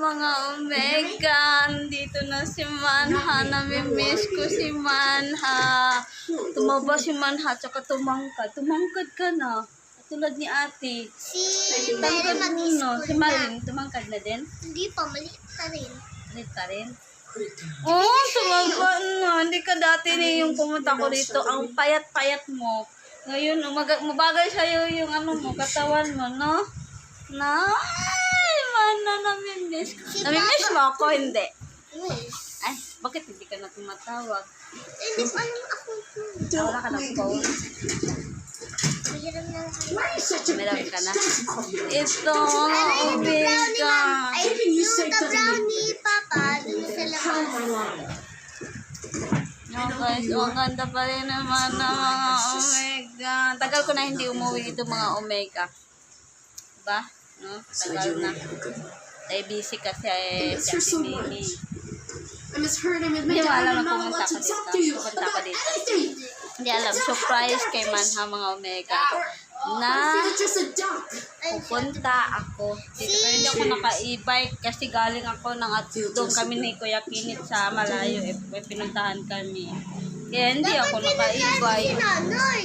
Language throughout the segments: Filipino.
mga Omega. Dito na si Manha. Namimiss ko si Manha. Tumaba si Manha, tsaka tumangkad. Tumangkad ka na. Tulad ni ate. Si Tangkad Mary mo, no? Si mag-school na. Marin, tumangkad na din? Hindi pa, maliit na rin. Ulit pa rin? Oo, tumaba na. Hindi ka dati yung pumunta ko dito. Ang payat-payat mo. Ngayon, mabagay sa'yo yung ano mo, katawan mo, no? Na, ay, Mana, namimiss ko. Namimiss mo ako, hindi. Yes. Ay, bakit hindi ka na tumatawag? Hindi ko alam ako. Wala ka ng phone. Mahiram na lang kayo. Meron ka na. Ito, Omega. Ay, yung the brown ni Papa, dun sa labas. No, guys, ang ganda pa rin naman ng mga Omega. Tagal ko na hindi umuwi ito mga Omega. Diba? No? Tagal na. Ay, busy kasi si Mimi. Hindi mo alam na pumunta ka dito. Pupunta ka dito. Hindi alam. Surprise kay Manha mga Omega. Na pupunta ako dito. Pero hindi ako naka-e-bike kasi galing ako ng at doon kami ni Kuya Kinit sa malayo. May pinuntahan kami. Kaya hindi ako naka-e-bike. Nanay!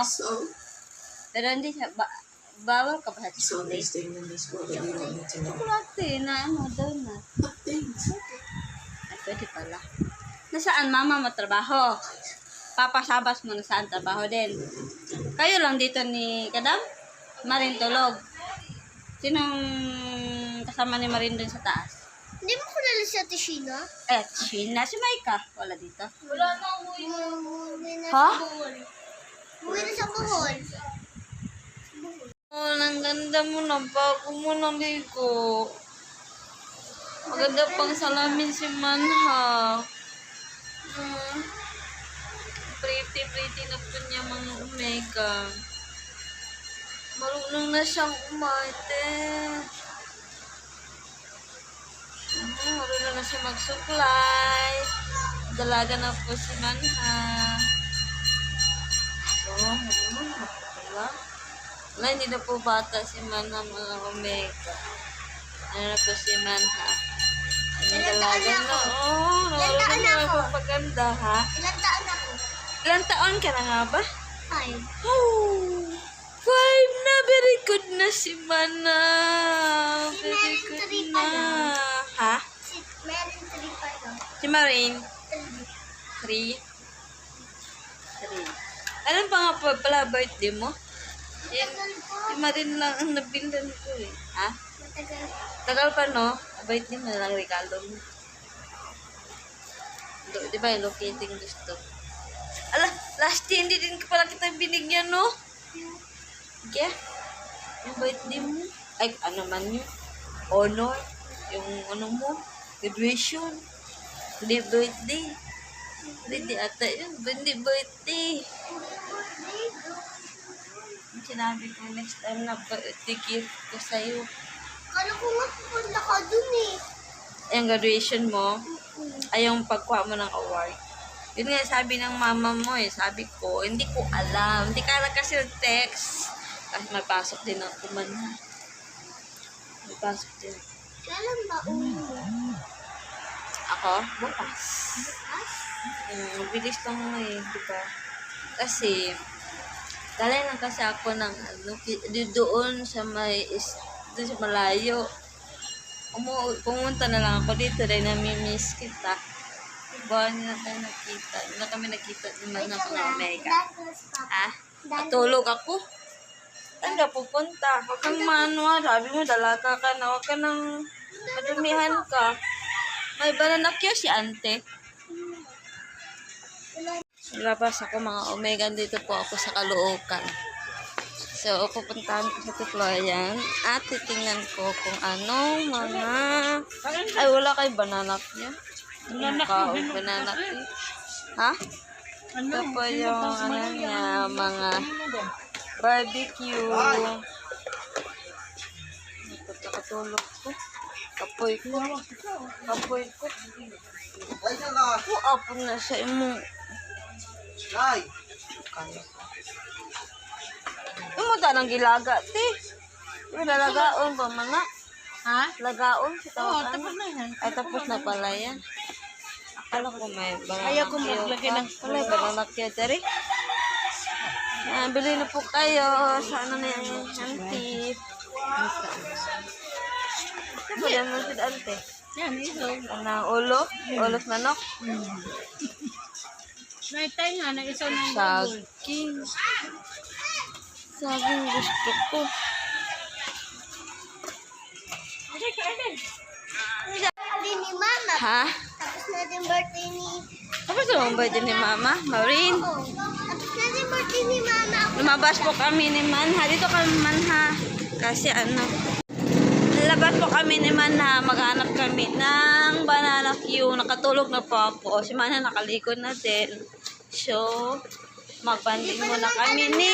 Oh. Pero hindi siya, bawal ka ba sa chocolate? Chocolate na ano daw na. Ay, pwede pala. Nasaan mama mo trabaho? Papasabas mo na saan trabaho din? Kayo lang dito ni Kadam? Marin tulog. Sinong kasama ni Marin dun sa taas? Hindi mo kilala si Ate Sheena? Sheena. Si Maika. Wala dito. Wala na, uwi na Ha? sa Bohol. Uwi na sa Bohol. Oh, ang ganda mo na. Bago mo na ligo. Maganda pang salamin si Manha. Pretty na po niya mga Omega. Marunong na siyang umarte. Marunong na siya magsuklay. Dalaga na po si Manha. Oh, marunong na po pala. Wala, hindi na po bata si Manha mga Omega. Ano na po si Manha? Ano dalaga na? Oh, marunong na po paganda, ha? Ilang taon ako? Ilang taon ka na nga ba? 5. Oh, 5 na. Very good na si Mana. Si Very Marin good 3 na. pa lang. Ha? Si Marin 3 pa lang. Si Marin? 3. 3? 3. Alam pa nga pala birthday mo? Yan, Matagal po. si Marin lang ang nabildan ko eh. Ha? Matagal po. Tagal pa no? Birthday mo lang regalo mo. Di ba yung locating gusto? Ala, last year hindi din pala kita binigyan no? Yeah. Yung birthday mo. Ay, ano man yun? Honor. Yung ano mo? Graduation. Hindi birthday. Hindi ata yun. Hindi birthday. Yung sinabi ko next time na birthday gift ko sa'yo. Kala ko nga pupunta ka dun eh. Yung graduation mo, ay yung pagkuha mo ng award. Yun nga sabi ng mama mo eh. Sabi ko, hindi ko alam. Hindi ka lang kasi text. Kasi may pasok din ako man. May pasok din. Kailan ba uwi mo? Ako? Bukas. Bukas? Mabilis lang mo eh, di ba? Kasi, galing lang kasi ako ng ano, doon sa doon sa malayo. Pumunta na lang ako dito dahil namimiss kita. Diba, hindi na tayo nakita. Hindi na kami nakita naman ng mga Omega. Ha? Matulog ako. Saan ka pupunta? Huwag kang manuwa. Sabi mo, dalaga ka na. Huwag ka nang madumihan ka. May bananakyo si ante. Labas ako mga Omega. Dito po ako sa Caloocan. So, pupuntahan ko sa Titloyan. At titingnan ko kung anong mga... Ay, wala kay bananakyo. Bananakyo. Ha? Ito po yung ano niya, mga barbecue. Nakatulog ko. Kapoy ko. Kapoy ko. Apon na sa imo. anong gilaga, te. Uy, lalagaon ba mga? Ha? Lagaon? Oo, tapos na yan. Ay, tapos na pala yan. Akala ko may banana Ayaw ko maglagay ng wala, banana cue, Dari. Bili na po kayo. Sa ano na yan, Auntie. Ito po yan mo si Ante. Yan, ito. Ano, ulo? Ulos manok? May tayo nga na isa ng Saging. Saging gusto ko. Birthday ni Mama. Ha? Tapos na din birthday ni... Tapos yung birthday ni Mama, Maureen. Oh, tapos na din birthday ni Mama. Lumabas po kami ni Manha. Dito kami Manha. Kasi ano, labas po kami ni Manha. Maghanap kami ng banana queue. Nakatulog na po ako. Si Manha nakalikod na din. So, magbanding muna kami ni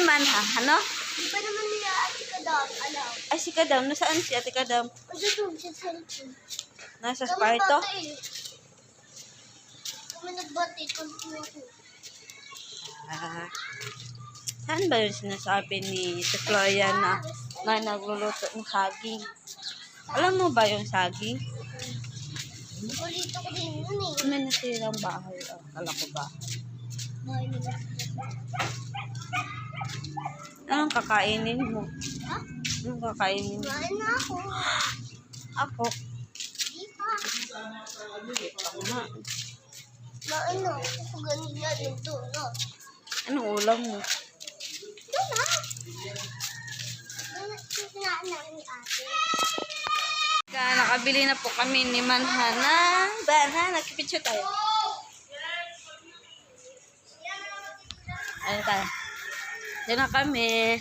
Manha. Ano? Di pa naman nila Ate Kadam. Alam. Ay, si Kadam. Nasaan si Ate Kadam? O, dito, sa cellphone. Nasa Kami kwarto? bata eh. Kami nagbati. Kami ako. Ah, saan ba yung sinasabi ni Florian na nagluluto ng saging? Alam mo ba yung saging? Kulito ko din yun eh. May nasirang bahay. Oh, kala ko ba? Bahay nila. Anong kakainin mo? Ha? Anong kakainin mo? Kumain na ako. Ako. Di pa. Tama. Kumain na ako. Kung ganun na rin doon. No? Anong ulam mo? Doon na. Doon na. Sinaan namin ni ate. Nakabili na po kami ni Manha ng banana. Nakipitsyo tayo. Ano tayo? Diyan na kami.